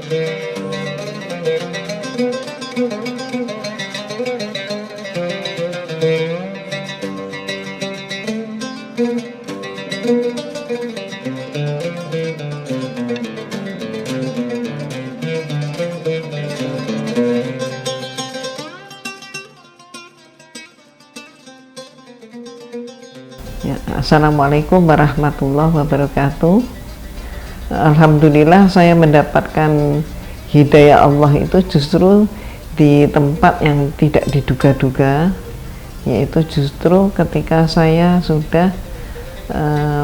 Ya, Assalamualaikum warahmatullahi wabarakatuh. Alhamdulillah saya mendapatkan hidayah Allah itu justru di tempat yang tidak diduga-duga, yaitu justru ketika saya sudah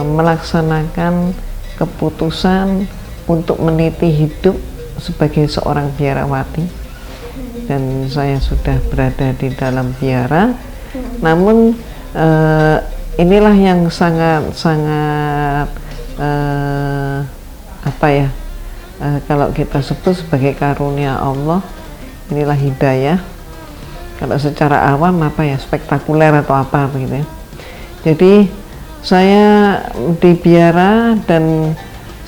melaksanakan keputusan untuk meniti hidup sebagai seorang biarawati, dan saya sudah berada di dalam biara. Namun inilah yang sangat kalau kita sebut sebagai karunia Allah. Inilah hidayah. Kalau secara awam spektakuler atau apa begitu ya. Jadi saya di biara dan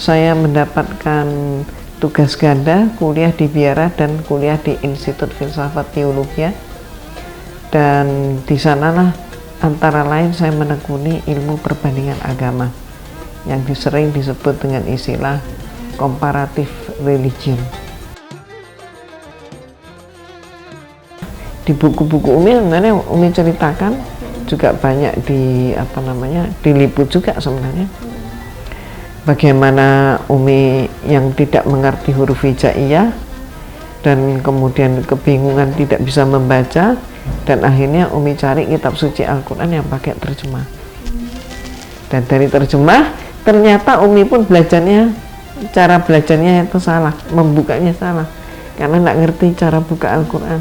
saya mendapatkan tugas ganda, kuliah di biara dan kuliah di Institut Filsafat Teologi, dan di sanalah antara lain saya menekuni ilmu perbandingan agama yang sering disebut dengan istilah comparative religion. Di buku-buku Umi sebenarnya Umi ceritakan juga banyak diliput juga sebenarnya. Bagaimana Umi yang tidak mengerti huruf hijaiyah dan kemudian kebingungan tidak bisa membaca, dan akhirnya Umi cari kitab suci Al-Quran yang pakai terjemah. Dan dari terjemah ternyata Umi pun cara belajarnya itu salah, membukanya salah, karena nggak ngerti cara buka Al-Quran.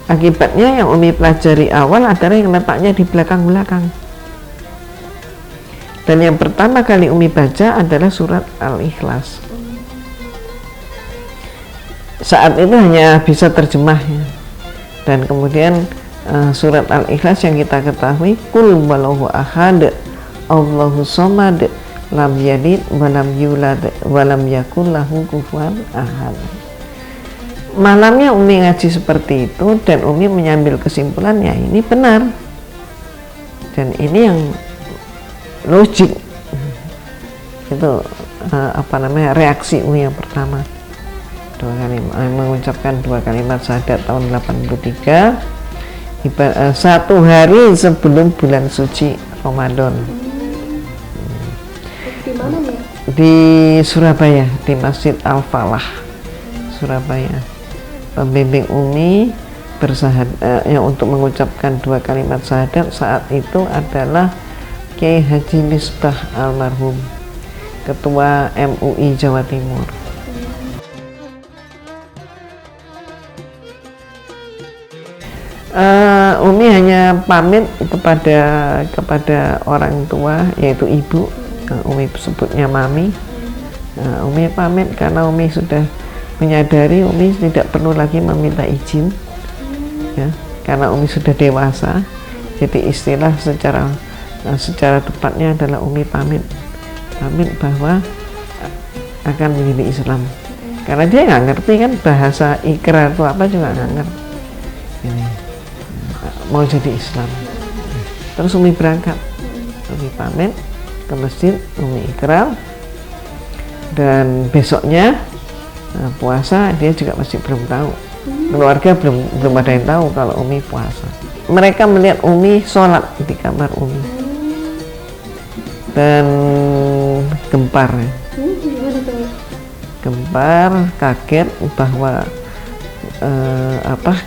Akibatnya yang Umi pelajari awal adalah yang letaknya di belakang-belakang. Dan yang pertama kali Umi baca adalah surat Al-Ikhlas. Saat itu hanya bisa terjemahnya. Dan kemudian surat Al-Ikhlas yang kita ketahui, Qul huwallahu ahad, Allahu somad, lam yalid walam yulad walam yakul lahu kufuwan ahad. Malamnya Umi ngaji seperti itu, dan Umi mengambil kesimpulannya ini benar, dan ini yang logik. Itu reaksi Umi yang pertama. Mengucapkan 2 kalimat syahadat tahun 83 1 hari sebelum bulan suci Ramadan. Di mana nih? Di Surabaya, di Masjid Al-Falah, Surabaya. Pembimbing Umi untuk mengucapkan 2 kalimat syahadat saat itu adalah Kiai Haji Misbah almarhum, Ketua MUI Jawa Timur. Umi hanya pamit kepada orang tua, yaitu ibu. Umi sebutnya mami. Umi pamit karena Umi sudah menyadari Umi tidak perlu lagi meminta izin, ya, karena Umi sudah dewasa. Jadi istilah secara tepatnya adalah Umi pamit bahwa akan menjadi Islam, karena dia nggak ngerti kan bahasa ikrar itu apa, juga nggak ngerti. Ini mau jadi Islam. Terus Umi berangkat, Umi pamit ke masjid, Umi ikrar, dan besoknya puasa dia juga masih belum tahu. Keluarga belum ada yang tahu kalau Umi puasa. Mereka melihat Umi sholat di kamar Umi dan gempar, kaget bahwa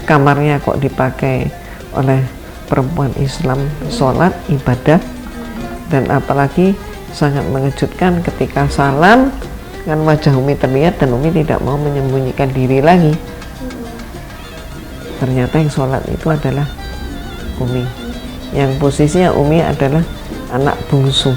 kamarnya kok dipakai oleh perempuan Islam sholat ibadah. Dan apalagi sangat mengejutkan ketika salam kan wajah Umi terlihat, dan Umi tidak mau menyembunyikan diri lagi. Ternyata yang sholat itu adalah Umi, yang posisinya Umi adalah anak bungsu.